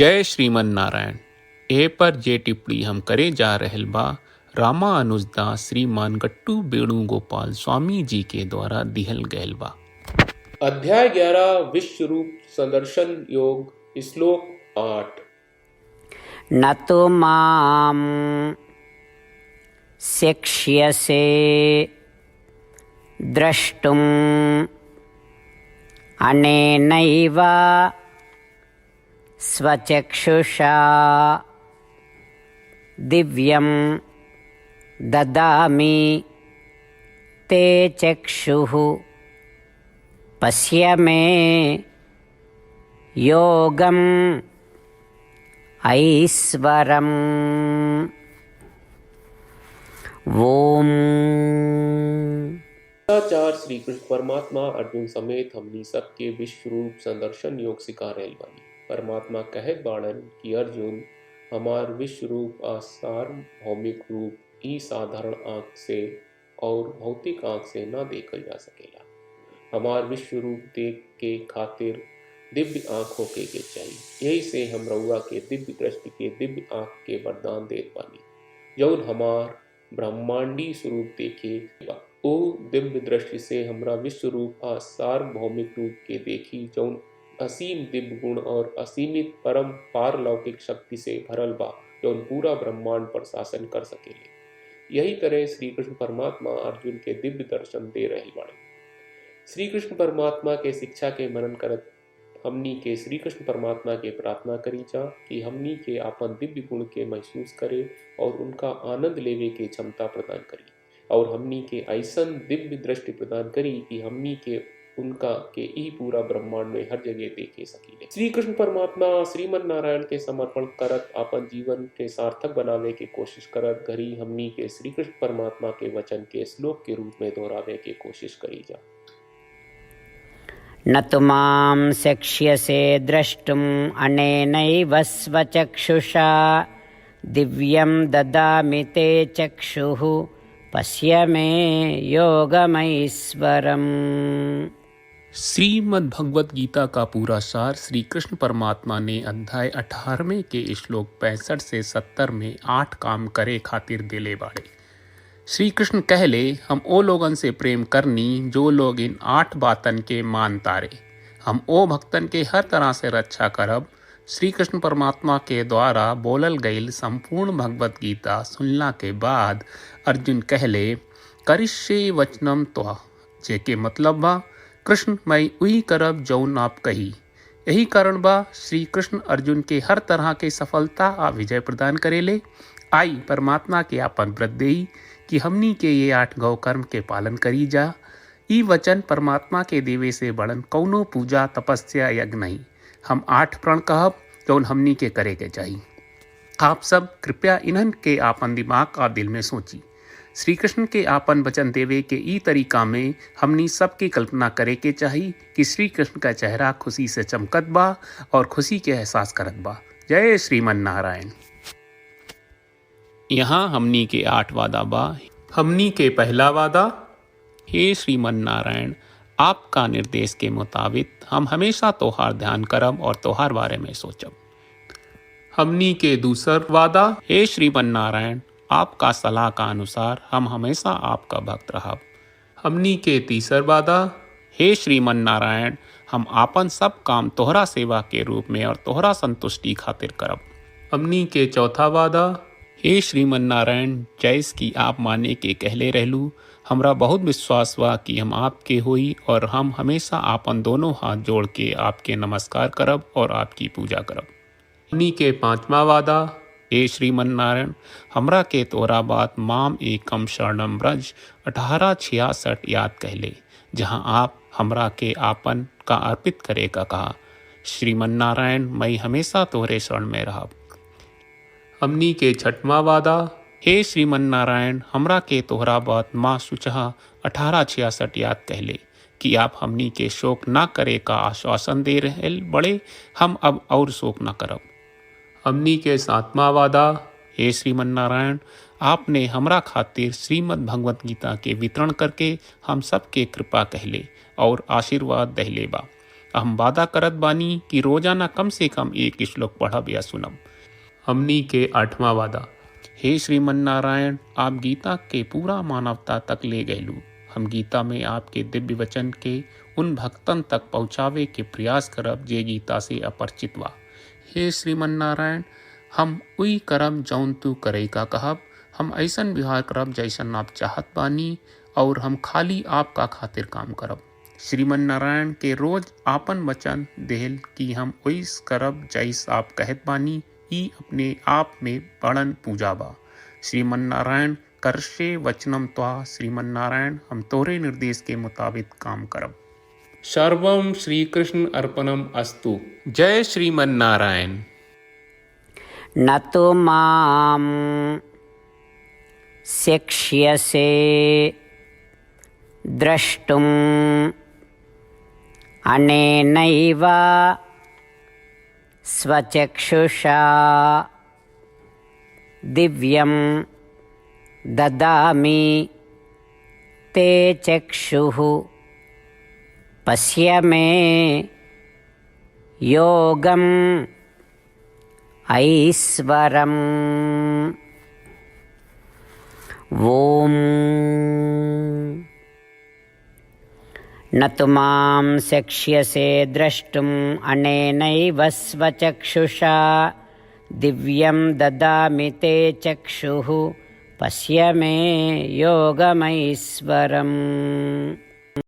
जय श्रीमन नारायण। ए पर जे टिप्पणी हम करे जा रहल बा रामा अनुजदास श्रीमान गट्टू वेणुगोपाल स्वामी जी के द्वारा दिहल गयल बा। अध्याय 11 विश्व रूप संदर्शन योग श्लोक 8। न तो माम शक्ष्यसे द्रष्टुम अनेनैव स्वचक्षुषा दिव्यं ददामि ते चक्षुः पश्य मे योगम् ऐश्वरम्। ओम। आचार्य श्री कृष्ण परमात्मा अर्जुन समेत हमनी सबके विश्व रूप संदर्शन योग सिखा रहल बानी। परमात्मा कहत बाड़न कि अर्जुन हमार विश्व रूप आसार भौमिक रूप ई साधारण आंख से और भौतिक आंख से ना देखल जा सकेला। हमार विश्व रूप देख के खातिर दिव्य आंख होके के चाहिए। यही से हम रउआ के दिव्य दृष्टि के दिव्य आंख के वरदान देत बानी जौन हमार ब्रह्मांडी स्वरूप देखे बा। ओ दिव्य दृष्टि से हमरा विश्व रूप आसार भौमिक रूप के देखी जौन असीम दिव्य गुण और असीमित परम पारलौकिक शक्ति से भरल बा जौन पूरा ब्रह्मांड पर शासन कर सकेले। यही तरह श्री कृष्ण परमात्मा अर्जुन के दिव्य दर्शन दे रहे बाड़े। श्री कृष्ण परमात्मा के शिक्षा के मनन करत हमनी के श्री कृष्ण परमात्मा के प्रार्थना करी जा कि हमनी के आपन दिव्य गुण के महसूस करे और उनका आनंद लेवे के क्षमता प्रदान करी और हमनी के ऐसन दिव्य दृष्टि प्रदान करी कि हमनी के उनका के ई पूरा ब्रह्मांड में हर जगह देखे सकीले। श्री कृष्ण परमात्मा श्रीमन नारायण के समर्पण करत अपन जीवन के सार्थक बनावे के कोशिश करत घरी हमनी के श्री कृष्ण परमात्मा के वचन के श्लोक के रूप में दोहरावे के कोशिश करी जा। न तो मां शक्ष्यसे द्रष्टुम अनेनैव स्वचक्षुषा दिव्यं ददामि ते चक्षुः पश्य मे योगमैश्वरम्। श्रीमद् भगवत गीता का पूरा सार श्री कृष्ण परमात्मा ने अध्याय 18वें के श्लोक 65 से 70 में 8 काम करे खातिर दिले बाड़े। श्री कृष्ण कहले हम ओ लोगन से प्रेम करनी जो लोग इन 8 बातन के मान तारे। हम ओ भक्तन के हर तरह से रक्षा करब। श्री कृष्ण परमात्मा के द्वारा बोलल गईल संपूर्ण भगवत गीता सुनला के बाद अर्जुन कहले करिष्ये वचनम त्वा, जेके मतलब बा कृष्ण मैं वही करब जौन आप कही। यही कारण बा श्री कृष्ण अर्जुन के हर तरह के सफलता आ विजय प्रदान करेले। आई परमात्मा के आपन व्रत देई कि हमनी के ये 8 गौ कर्म के पालन करी जा। ई वचन परमात्मा के देवे से बड़न कौनो पूजा तपस्या यज्ञ नहीं। हम 8 प्रण कहब जौन हमनी के करे के चाहिए। आप सब कृपया इन्हन के आपन दिमाग और दिल में सोची। श्री कृष्ण के आपन वचन देवे के ई तरीका में हमनी सबकी कल्पना करे के चाहिए कि श्री कृष्ण का चेहरा खुशी से चमकत बा और खुशी के एहसास करत बा। जय श्रीमन नारायण। यहाँ हमनी के 8 वादा बा। हमनी के पहला वादा, हे श्रीमन नारायण आपका निर्देश के मुताबिक हम हमेशा तोहार ध्यान करब और तोहार बारे में सोचब। हमनी के दूसरा वादा, हे श्रीमन नारायण आपका सलाह का अनुसार हम हमेशा आपका भक्त रहब। हमनी के तीसरा वादा, हे श्रीमन नारायण हम आपन सब काम तोहरा सेवा के रूप में और तोहरा संतुष्टि खातिर करब। हमनी के चौथा वादा, हे श्रीमन नारायण जैस की आप माने के कहले रहलू हमरा बहुत विश्वास बा कि हम आपके होई और हम हमेशा आपन दोनों हाथ जोड़ के आपके नमस्कार करब और आपकी पूजा करब। हमनी के पांचवा वादा, हे श्रीमन नारायण हमरा के तोरा बात माम एकम शरणम ब्रज 1866 याद कहले जहाँ आप हमरा के आपन का अर्पित करे का कहा। श्रीमन नारायण मैं हमेशा तोहरे शरण में रहब। हमनी के छठवां वादा, हे श्रीमन नारायण हमरा के तोहरा बात माँ सुचहा 1866 याद कहले कि आप हमनी के शोक ना करे का आश्वासन दे रहे बड़े। हम अब और शोक ना करब। हमनी के 7वां वादा, हे श्रीमन नारायण आपने हमरा खातिर श्रीमद् भगवत गीता के वितरण करके हम सब के कृपा कहले और आशीर्वाद दहले बा। हम वादा करत बानी कि रोजाना कम से कम एक श्लोक पढ़ब या सुनब। हमनी के 8वां वादा। हे श्रीमन नारायण, आप गीता के पूरा मानवता तक ले गयलू। हम गीता में आपके दिव्य वचन के उन भक्तन तक पहुँचावे के प्रयास करब जे गीता से अपरिचित बा। हे श्रीमन नारायण, हम उई करम जौन तू करे का कहब। हम ऐसन व्यवहार करब जैसन आप चाहत बानी और हम खाली आपका खातिर काम करब। श्रीमन नारायण के रोज आपन वचन देहल कि हम ओइस करब जैस आप कहत बानी, ई अपने आप में बड़न पूजा बा। श्रीमन नारायण, करशे वचनम त्वा। श्रीमन नारायण, हम तोरे निर्देश के मुताबिक काम करब। सर्वम श्री कृष्ण अर्पणम अस्तु। जय श्रीमन नारायण। न तु मां शक्ष्यसे द्रष्टुम् अनेनैव स्वचक्षुषा दिव्यं ददामि ते चक्षुः पश्य मे योगम् ऐश्वरम्। ॐ न तु मां शक्ष्यसे द्रष्टुम् अनेनैव स्वचक्षुषा दिव्यं ददामि ते चक्षुः पश्य मे योगमैश्वरम्।